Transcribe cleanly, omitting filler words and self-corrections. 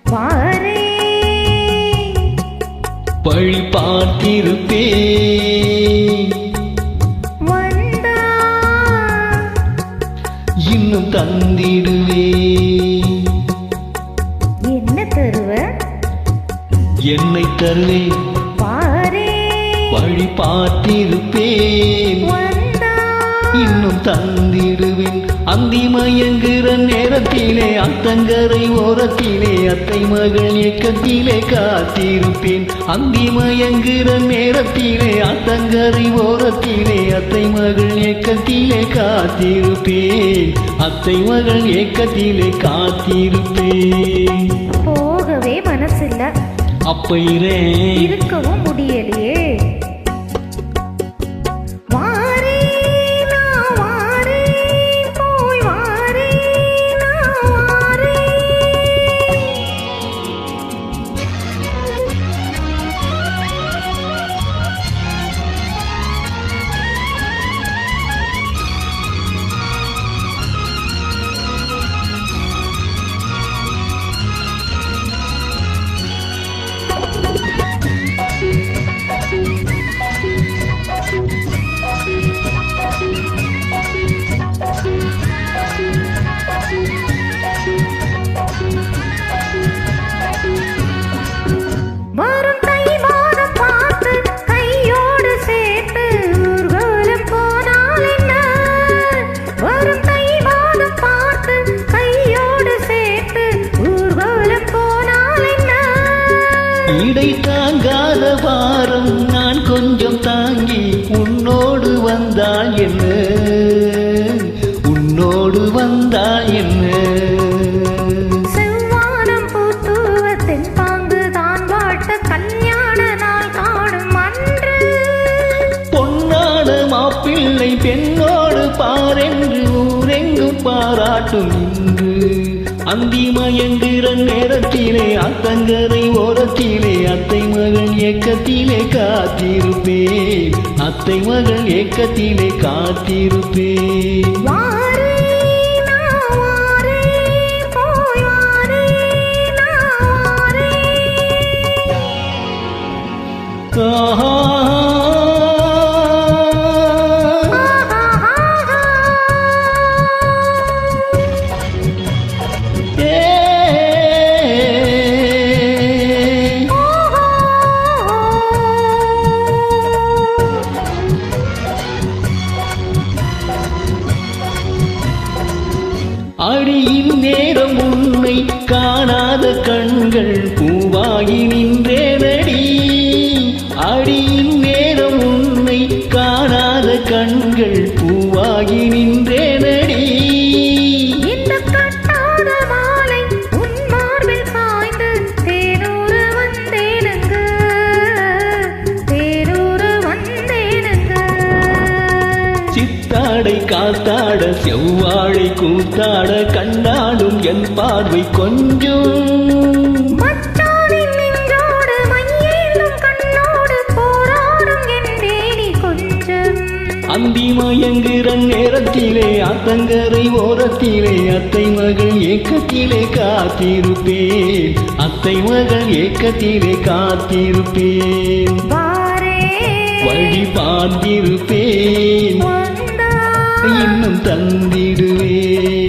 வாரே பழி பார்த்திருப்பேன் வந்தா இன்னும் தந்திடுவே என்ன தருவ என்னை தருவே வாரே பழி பார்த்திருப்பேன் வந்தா இன்னும் தந்திடுவேன் அந்தி மயங்குற நேரத்திலே அத்தங்கரை ஓரத்திலே அத்தை மகள் ஏக்கத்திலே காத்திருப்பேன் அந்தி மயங்குற நேரத்திலே அத்தங்கரை ஓரத்திலே அத்தை மகள் ஏக்கத்திலே காத்திருப்பேன் அத்தை மகள் ஏக்கத்திலே காத்திருப்பேன் போகவே மனசில்ல அப்ப இரே இருக்கவும் முடியலையே வாரே நான் வாரே போய் வாரே நான் வாரே வரும் தை மாதம் பார்த்து கையோடு சேர்த்து ஊர்வலம் போனால் என்ன வரும் தை மாதம் பார்த்து கையோடு சேர்த்து ஊர்வலம் போனால் என்ன இடை தாங்காத வாரம் நான் கொஞ்சம் தாங்கி உன்னோடு வந்தால் என்ன உன்னோடு வந்தால் என்ன செவ்வானம் பூத்துவத்தின் பாங்கு தான் வாட்ட கல்யாண நாள் காணும் அன்று பொன்னாட மாப்பிள்ளை பெண்ணோடு பாரென்று ஊரெங்கும் பாராட்டும் இன்று அந்தி மயங்குற நேரத்திலே அத்தங்கரை ஓரத்திலே அத்தை மகள் ஏக்கத்திலே காத்திருப்பேன் அத்தை மகள் ஏக்கத்திலே காத்திருப்பேன் வாரே நான் வாரே போய் வாரே நான் வாரே ஆஹா அடியின் நேரம் உன்னை காணாத கண்கள் பூவாகி நின்றேனடி அடியின் நேரம் உன்னை காணாத கண்கள் பூவாகி நின்றேனடி இந்த கட்டாத மாலை உன் மார்பில் சாய்ந்து தேனூர வந்தேனுங்க தேனூர வந்தேனுங்க சித்தாடை காத்தாட செவ்வாழை கூத்தாட கண்டாடும் என் பார்வை கொஞ்சம் மச்சானின் நெஞ்சோடு மையேந்தும் கண்ணோடு போராடும் என் தேனி கொஞ்சம் அந்தி மயங்குற நேரத்திலே அத்தங்கரை ஓரத்திலே அத்தை மகள் ஏக்கத்திலே காத்திருப்பேன் அத்தை மகள் ஏக்கத்திலே காத்திருப்பேன் வாரே வழி பார்த்திருப்பேன் வந்தா இன்னும் தந்திடுவேன்